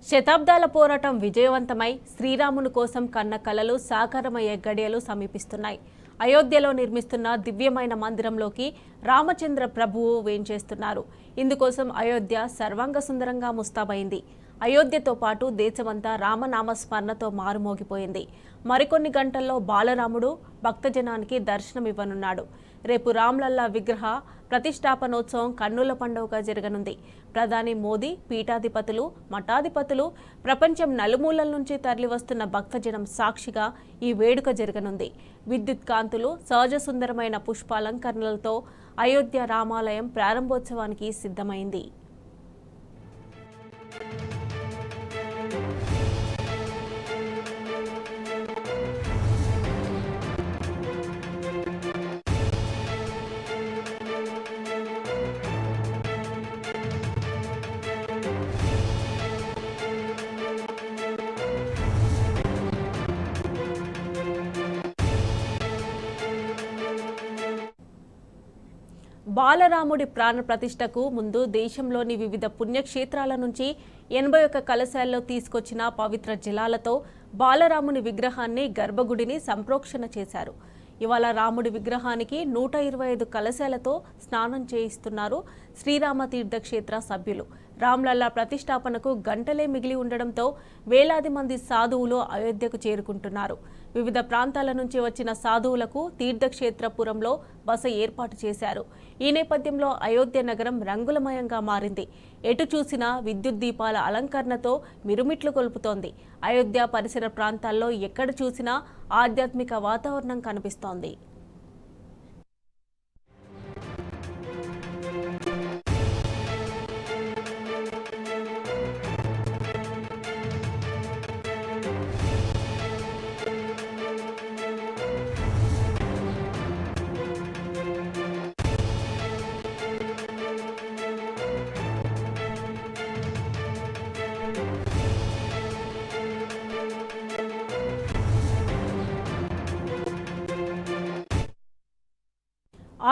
శతాబ్దాల పోరాటం విజయవంతమై శ్రీరాముని కోసం కన్న కలలు సాకారమయ్యే గడియలు సమీపిస్తున్నాయి. అయోధ్యలో నిర్మిస్తున్న దివ్యమైన మందిరంలోకి రామచంద్ర ప్రభువు వేంచేస్తున్నారు. ఇందుకోసం అయోధ్య సర్వాంగ సుందరంగా ముస్తాబైంది. అయోధ్యతో పాటు దేశమంతా రామనామ స్మరణతో మారుమోగిపోయింది. మరికొన్ని గంటల్లో బాలరాముడు భక్తజనానికి దర్శనమివ్వనున్నాడు. రేపు రామ్లల్లా విగ్రహ ప్రతిష్టాపనోత్సవం కన్నుల పండుగగా జరగనుంది. ప్రధాని మోదీ, పీఠాధిపతులు, మఠాధిపతులు, ప్రపంచం నలుమూలల నుంచి తరలివస్తున్న భక్తజనం సాక్షిగా ఈ వేడుక జరగనుంది. విద్యుత్ కాంతులు, సహజ సుందరమైన పుష్పాలంకరణలతో అయోధ్య రామాలయం ప్రారంభోత్సవానికి సిద్ధమైంది. బాలరాముడి ప్రాణ ప్రతిష్టకు ముందు దేశంలోని వివిధ పుణ్యక్షేత్రాల నుంచి 81 కలశాల్లో తీసుకొచ్చిన పవిత్ర జలాలతో బాలరాముని విగ్రహాన్ని గర్భగుడిని సంప్రోక్షణ చేశారు. ఇవాళ రాముడి విగ్రహానికి 125 కలశాలతో స్నానం చేయిస్తున్నారు శ్రీరామ తీర్థక్షేత్ర సభ్యులు. రామ్లల్లా ప్రతిష్టాపనకు గంటలే మిగిలి ఉండడంతో వేలాది మంది సాధువులు అయోధ్యకు చేరుకుంటున్నారు. వివిధ ప్రాంతాల నుంచి వచ్చిన సాధువులకు తీర్థక్షేత్రపురంలో బస ఏర్పాటు చేశారు. ఈ నేపథ్యంలో అయోధ్య నగరం రంగులమయంగా మారింది. ఎటు చూసినా విద్యుత్ దీపాల అలంకరణతో మిరుమిట్లు కొల్పుతోంది. అయోధ్య పరిసర ప్రాంతాల్లో ఎక్కడ చూసినా ఆధ్యాత్మిక వాతావరణం కనిపిస్తోంది.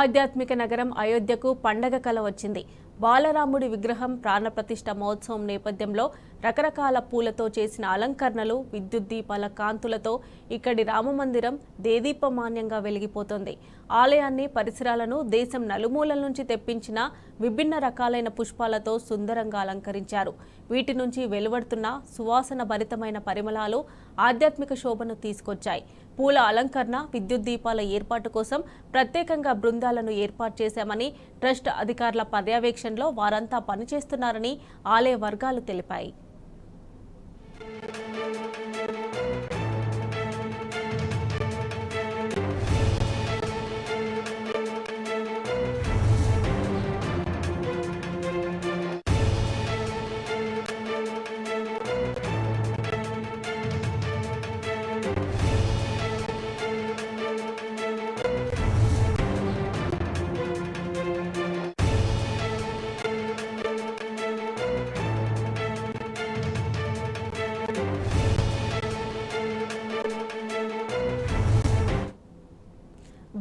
ఆధ్యాత్మిక నగరం అయోధ్యకు పండగ కల వచ్చింది. బాలరాముడి విగ్రహం ప్రాణప్రతిష్ఠ మహోత్సవం నేపథ్యంలో రకరకాల పూలతో చేసిన అలంకరణలు, విద్యుత్ దీపాల కాంతులతో ఇక్కడి రామమందిరం దేదీపమాన్యంగా వెలిగిపోతోంది. ఆలయాన్ని, పరిసరాలను దేశం నలుమూలల నుంచి తెప్పించిన విభిన్న రకాలైన పుష్పాలతో సుందరంగా అలంకరించారు. వీటి నుంచి వెలువడుతున్న సువాసన భరితమైన పరిమళాలు ఆధ్యాత్మిక శోభను తీసుకొచ్చాయి. పూల అలంకరణ, విద్యుత్ దీపాల ఏర్పాటు కోసం ప్రత్యేకంగా బృందాలను ఏర్పాటు చేశామని, ట్రస్ట్ అధికారుల పర్యవేక్షణలో వారంతా పనిచేస్తున్నారని ఆలయ వర్గాలు తెలిపాయి.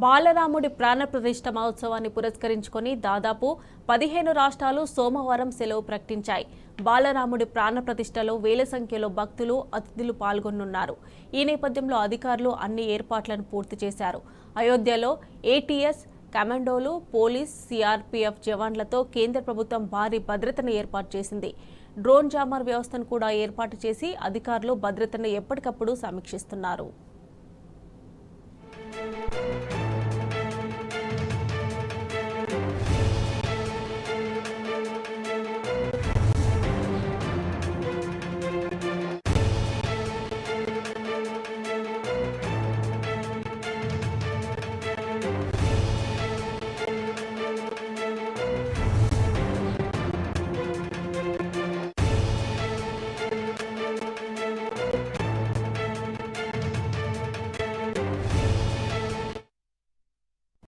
బాలరాముడి ప్రాణ ప్రతిష్ఠ మహోత్సవాన్ని పురస్కరించుకొని దాదాపు 15 రాష్ట్రాలు సోమవారం సెలవు ప్రకటించాయి. బాలరాముడి ప్రాణ ప్రతిష్ఠలో వేల సంఖ్యలో భక్తులు, అతిథులు పాల్గొనున్నారు. ఈ నేపథ్యంలో అధికారులు అన్ని ఏర్పాట్లను పూర్తి చేశారు. అయోధ్యలో ఏటీఎస్, కమాండోలు, పోలీస్, సిఆర్పీఎఫ్ జవాన్లతో కేంద్ర ప్రభుత్వం భారీ భద్రతను ఏర్పాటు చేసింది. డ్రోన్ జామర్ వ్యవస్థను కూడా ఏర్పాటు చేసి అధికారులు భద్రతను ఎప్పటికప్పుడు సమీక్షిస్తున్నారు.